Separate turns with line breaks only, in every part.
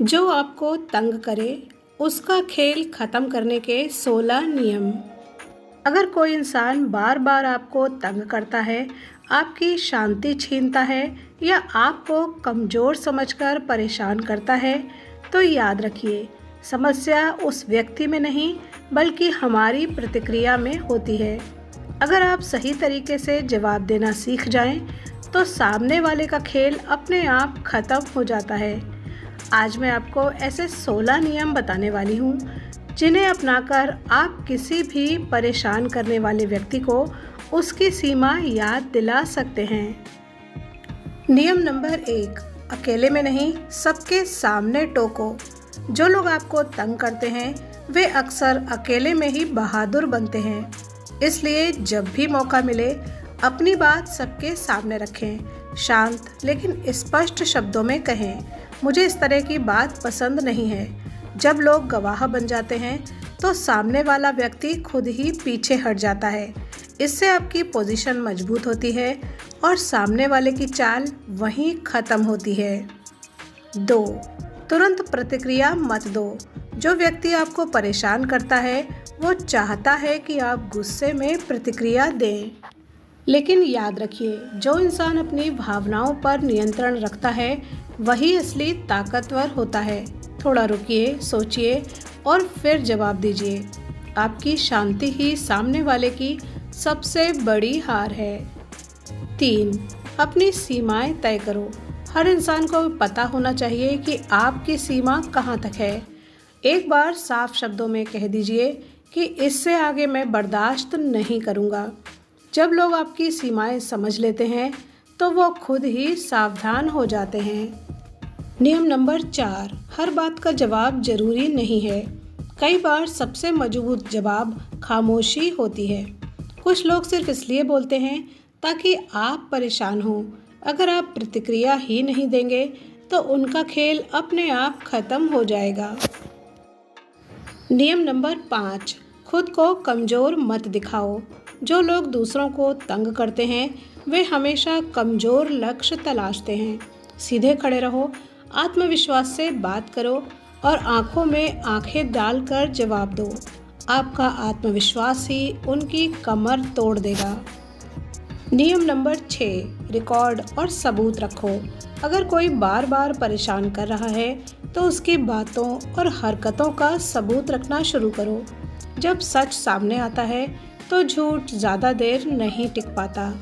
जो आपको तंग करे उसका खेल खत्म करने के 16 नियम। अगर कोई इंसान बार बार आपको तंग करता है, आपकी शांति छीनता है या आपको कमज़ोर समझकर परेशान करता है, तो याद रखिए, समस्या उस व्यक्ति में नहीं बल्कि हमारी प्रतिक्रिया में होती है। अगर आप सही तरीके से जवाब देना सीख जाएं, तो सामने वाले का खेल अपने आप खत्म हो जाता है। आज मैं आपको ऐसे 16 नियम बताने वाली हूँ जिन्हें अपनाकर आप किसी भी परेशान करने वाले व्यक्ति को उसकी सीमा याद दिला सकते हैं। नियम नंबर 1, अकेले में नहीं, सबके सामने टोको। जो लोग आपको तंग करते हैं वे अक्सर अकेले में ही बहादुर बनते हैं, इसलिए जब भी मौका मिले अपनी बात सबके सामने रखें। शांत लेकिन स्पष्ट शब्दों में कहें, मुझे इस तरह की बात पसंद नहीं है। जब लोग गवाह बन जाते हैं तो सामने वाला व्यक्ति खुद ही पीछे हट जाता है। इससे आपकी पोजीशन मजबूत होती है और सामने वाले की चाल वहीं ख़त्म होती है। 2, तुरंत प्रतिक्रिया मत दो। जो व्यक्ति आपको परेशान करता है वो चाहता है कि आप गुस्से में प्रतिक्रिया दें, लेकिन याद रखिए, जो इंसान अपनी भावनाओं पर नियंत्रण रखता है वही असली ताकतवर होता है। थोड़ा रुकिए, सोचिए और फिर जवाब दीजिए। आपकी शांति ही सामने वाले की सबसे बड़ी हार है। 3, अपनी सीमाएं तय करो। हर इंसान को पता होना चाहिए कि आपकी सीमा कहाँ तक है। एक बार साफ शब्दों में कह दीजिए कि इससे आगे मैं बर्दाश्त नहीं करूँगा। जब लोग आपकी सीमाएं समझ लेते हैं तो वो खुद ही सावधान हो जाते हैं। नियम नंबर 4, हर बात का जवाब जरूरी नहीं है। कई बार सबसे मजबूत जवाब खामोशी होती है। कुछ लोग सिर्फ इसलिए बोलते हैं ताकि आप परेशान हो। अगर आप प्रतिक्रिया ही नहीं देंगे तो उनका खेल अपने आप खत्म हो जाएगा। नियम नंबर 5, खुद को कमज़ोर मत दिखाओ। जो लोग दूसरों को तंग करते हैं वे हमेशा कमज़ोर लक्ष्य तलाशते हैं। सीधे खड़े रहो, आत्मविश्वास से बात करो और आंखों में आंखें डालकर जवाब दो। आपका आत्मविश्वास ही उनकी कमर तोड़ देगा। नियम नंबर 6, रिकॉर्ड और सबूत रखो। अगर कोई बार बार परेशान कर रहा है तो उसकी बातों और हरकतों का सबूत रखना शुरू करो। जब सच सामने आता है तो झूठ ज़्यादा देर नहीं टिक पाता।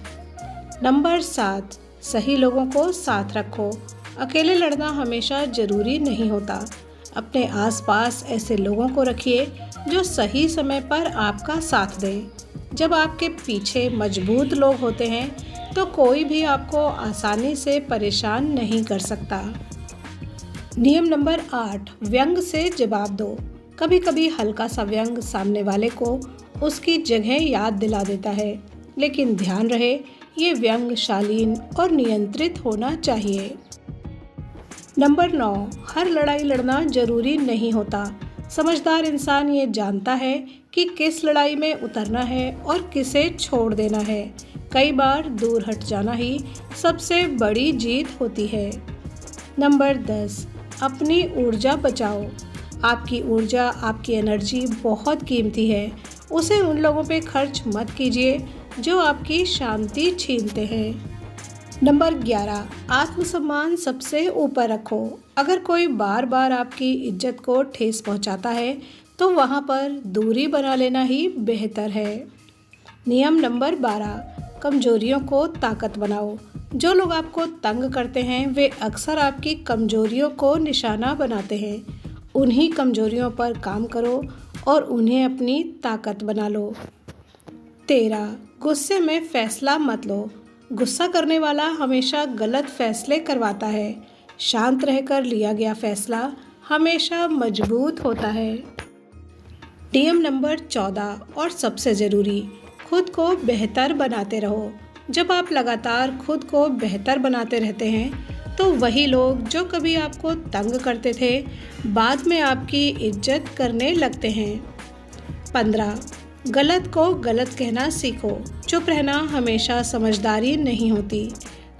नंबर 7, सही लोगों को साथ रखो। अकेले लड़ना हमेशा ज़रूरी नहीं होता। अपने आसपास ऐसे लोगों को रखिए जो सही समय पर आपका साथ दें। जब आपके पीछे मजबूत लोग होते हैं तो कोई भी आपको आसानी से परेशान नहीं कर सकता। नियम नंबर 8, व्यंग से जवाब दो। कभी कभी हल्का सा व्यंग सामने वाले को उसकी जगह याद दिला देता है, लेकिन ध्यान रहे ये व्यंग शालीन और नियंत्रित होना चाहिए। नंबर 9, हर लड़ाई लड़ना जरूरी नहीं होता। समझदार इंसान ये जानता है कि किस लड़ाई में उतरना है और किसे छोड़ देना है। कई बार दूर हट जाना ही सबसे बड़ी जीत होती है। नंबर 10, अपनी ऊर्जा बचाओ। आपकी ऊर्जा, आपकी एनर्जी बहुत कीमती है। उसे उन लोगों पे खर्च मत कीजिए जो आपकी शांति छीनते हैं। नंबर 11, आत्मसम्मान सबसे ऊपर रखो। अगर कोई बार बार आपकी इज्जत को ठेस पहुंचाता है तो वहां पर दूरी बना लेना ही बेहतर है। नियम नंबर 12, कमजोरियों को ताकत बनाओ। जो लोग आपको तंग करते हैं वे अक्सर आपकी कमजोरियों को निशाना बनाते हैं। उन्हीं कमजोरियों पर काम करो और उन्हें अपनी ताकत बना लो। 13, गुस्से में फैसला मत लो। गुस्सा करने वाला हमेशा गलत फैसले करवाता है। शांत रहकर लिया गया फैसला हमेशा मजबूत होता है। नियम नंबर 14 और सबसे ज़रूरी, खुद को बेहतर बनाते रहो। जब आप लगातार खुद को बेहतर बनाते रहते हैं तो वही लोग जो कभी आपको तंग करते थे बाद में आपकी इज्जत करने लगते हैं। 15, गलत को गलत कहना सीखो। चुप रहना हमेशा समझदारी नहीं होती।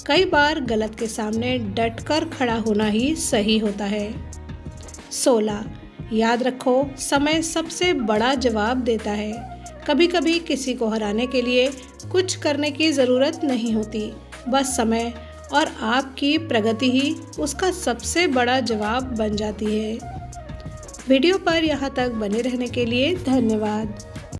कई बार गलत के सामने डटकर खड़ा होना ही सही होता है। 16। याद रखो, समय सबसे बड़ा जवाब देता है। कभी कभी किसी को हराने के लिए कुछ करने की ज़रूरत नहीं होती, बस समय और आपकी प्रगति ही उसका सबसे बड़ा जवाब बन जाती है। वीडियो पर यहाँ तक बने रहने के लिए धन्यवाद।